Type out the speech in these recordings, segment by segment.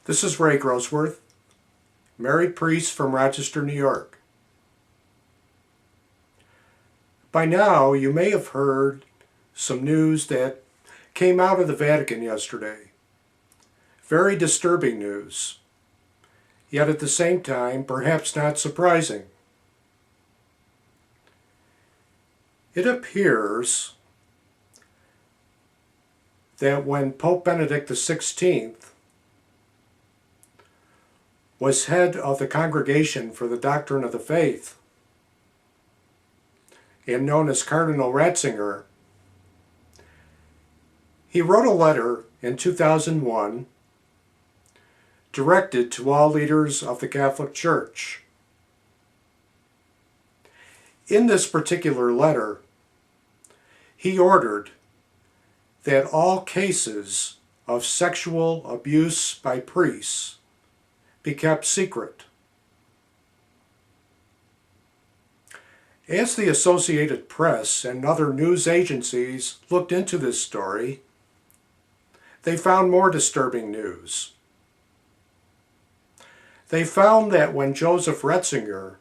This is Ray Grosswirth, married priest from Rochester, New York. By now, you may have heard some news that came out of the Vatican yesterday. Very disturbing news, yet at the same time, perhaps not surprising. It appears that when Pope Benedict XVI was head of the Congregation for the Doctrine of the Faith, and known as Cardinal Ratzinger, he wrote a letter in 2001 directed to all leaders of the Catholic Church. In this particular letter, he ordered that all cases of sexual abuse by priests be kept secret. As the Associated Press and other news agencies looked into this story, they found more disturbing news. They found that when Joseph Ratzinger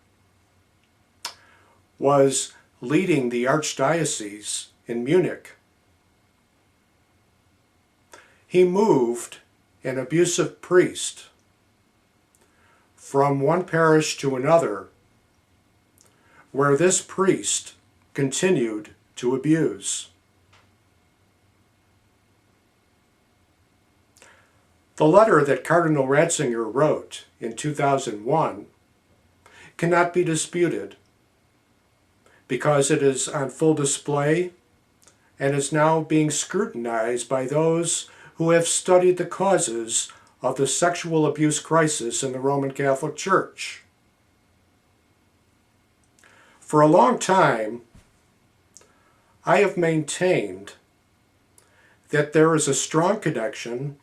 was leading the Archdiocese in Munich, he moved an abusive priest from one parish to another, where this priest continued to abuse. The letter that Cardinal Ratzinger wrote in 2001 cannot be disputed because it is on full display and is now being scrutinized by those who have studied the causes of the sexual abuse crisis in the Roman Catholic Church. For a long time, I have maintained that there is a strong connection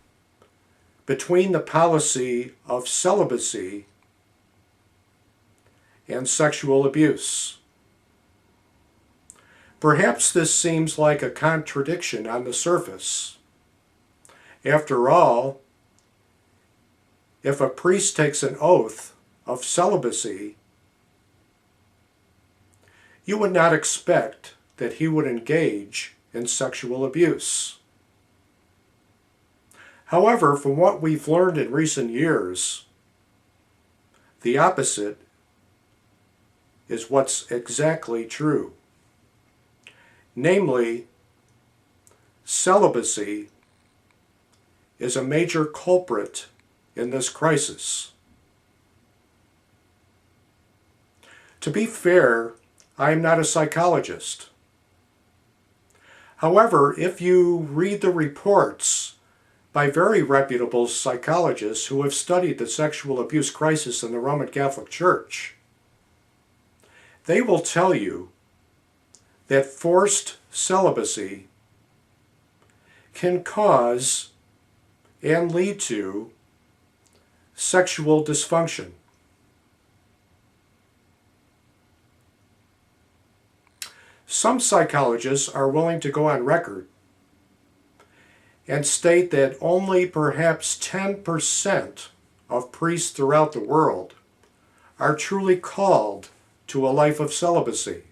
between the policy of celibacy and sexual abuse. Perhaps this seems like a contradiction on the surface. After all, if a priest takes an oath of celibacy, you would not expect that he would engage in sexual abuse. However, from what we've learned in recent years, the opposite is what's exactly true. Namely, celibacy is a major culprit in this crisis. To be fair, I am not a psychologist. However, if you read the reports by very reputable psychologists who have studied the sexual abuse crisis in the Roman Catholic Church, they will tell you that forced celibacy can cause and lead to sexual dysfunction. Some psychologists are willing to go on record and state that only perhaps 10% of priests throughout the world are truly called to a life of celibacy.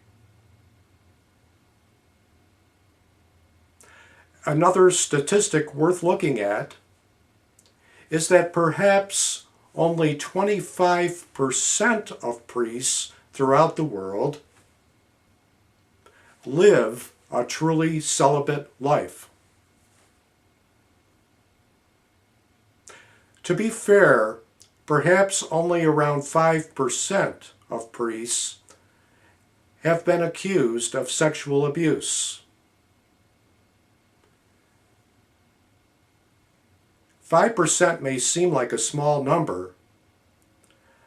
Another statistic worth looking at is that perhaps only 25% of priests throughout the world live a truly celibate life. To be fair, perhaps only around 5% of priests have been accused of sexual abuse. 5% may seem like a small number.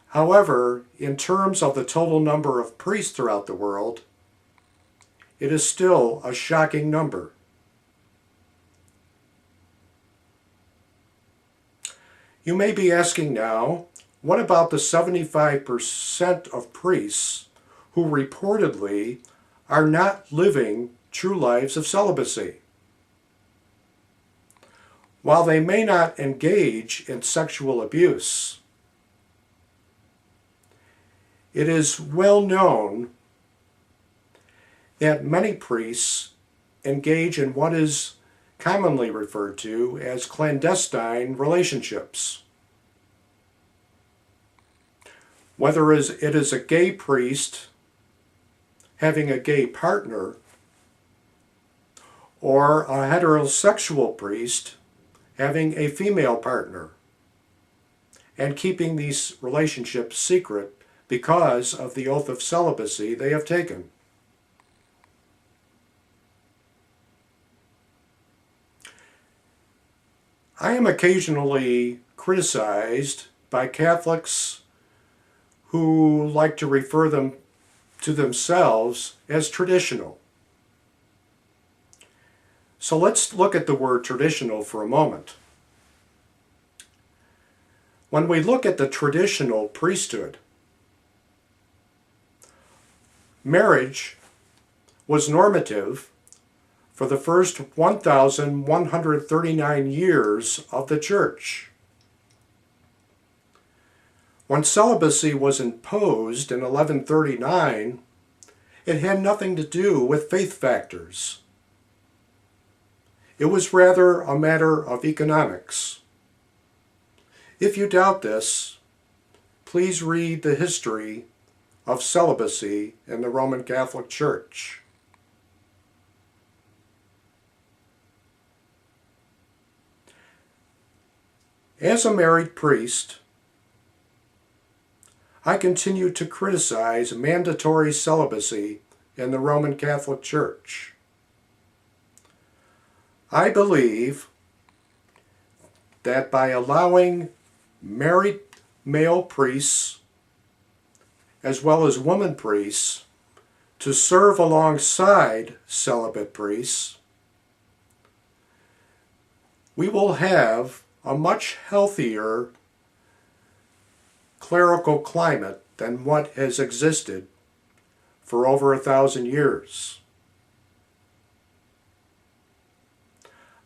However, in terms of the total number of priests throughout the world, it is still a shocking number. You may be asking now, what about the 75% of priests who reportedly are not living true lives of celibacy? while they may not engage in sexual abuse, it is well known that many priests engage in what is commonly referred to as clandestine relationships. Whether it is a gay priest having a gay partner or a heterosexual priest having a female partner and keeping these relationships secret because of the oath of celibacy they have taken. I am occasionally criticized by Catholics who like to refer them to themselves as traditional. So let's look at the word traditional for a moment. When we look at the traditional priesthood, marriage was normative for the first 1,139 years of the Church. When celibacy was imposed in 1139, it had nothing to do with faith factors. It was rather a matter of economics. If you doubt this, please read the history of celibacy in the Roman Catholic Church. As a married priest, I continue to criticize mandatory celibacy in the Roman Catholic Church. I believe that by allowing married male priests as well as women priests to serve alongside celibate priests, we will have a much healthier clerical climate than what has existed for over 1,000 years.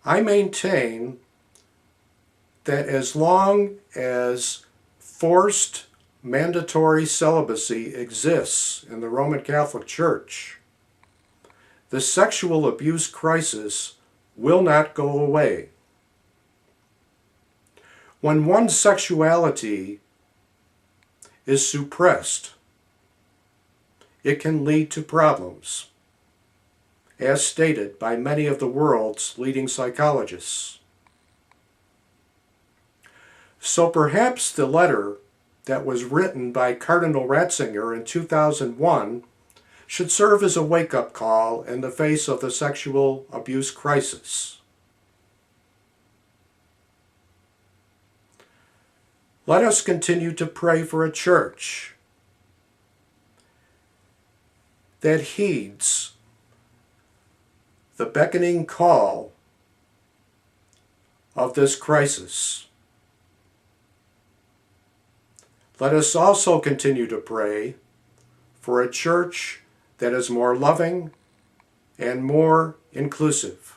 I maintain that as long as forced mandatory celibacy exists in the Roman Catholic Church, the sexual abuse crisis will not go away. When one's sexuality is suppressed, it can lead to problems, as stated by many of the world's leading psychologists. So perhaps the letter that was written by Cardinal Ratzinger in 2001 should serve as a wake-up call in the face of the sexual abuse crisis. Let us continue to pray for a church that heeds the beckoning call of this crisis. Let us also continue to pray for a church that is more loving and more inclusive.